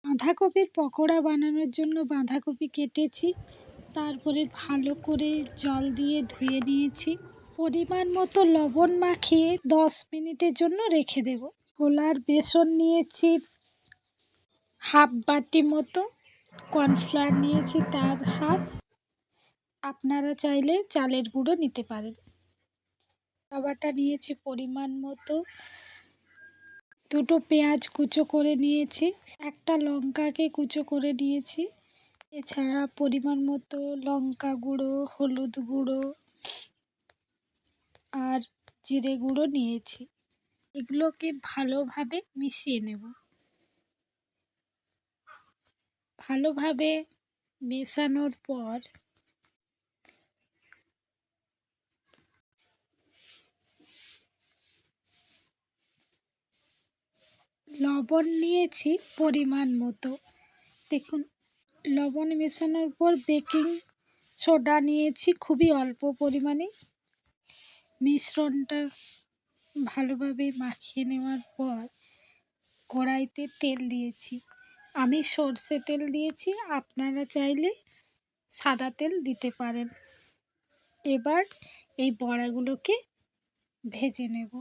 বাঁধাকপির পকোড়া বানানোর জন্য বাঁধাকপি কেটেছি, তারপরে ভালো করে জল দিয়ে ধুয়ে নিয়েছি। পরিমাণ মতো লবণ মাখিয়ে 10 মিনিটের জন্য রেখে দেব। ছোলার বেসন নিয়েছি হাফ বাটি মতো, কর্নফ্লাওয়ার নিয়েছি তার হাফ, আপনারা চাইলে চালের গুঁড়ো নিতে পারেন। আদা বাটা নিয়েছি পরিমাণ মতো, দুটো পেঁয়াজ কুচো করে নিয়েছি, একটা লঙ্কাকে কুচো করে নিয়েছি, এছাড়া পরিমাণ মতো লঙ্কা গুঁড়ো, হলুদ গুঁড়ো আর জিরে গুঁড়ো নিয়েছি। এগুলোকে ভালোভাবে মিশিয়ে নেব। ভালোভাবে মেশানোর পর লবণ নিয়েছি পরিমাণ মতো। দেখুন, লবণ মেশানোর পর বেকিং সোডা নিয়েছি খুবই অল্প পরিমাণে। মিশ্রণটা ভালোভাবে মাখিয়ে নেওয়ার পর কড়াইতে তেল দিয়েছি। আমি সর্ষে তেল দিয়েছি, আপনারা চাইলে সাদা তেল দিতে পারেন। এবার এই বড়াগুলোকে ভেজে নেব।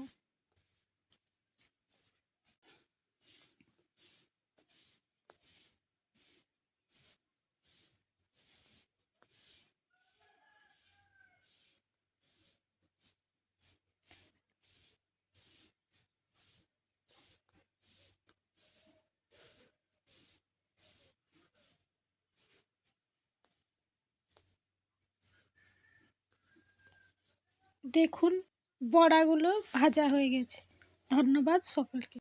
দেখুন, বড়াগুলো ভাজা হয়ে গেছে। ধন্যবাদ সকলকে।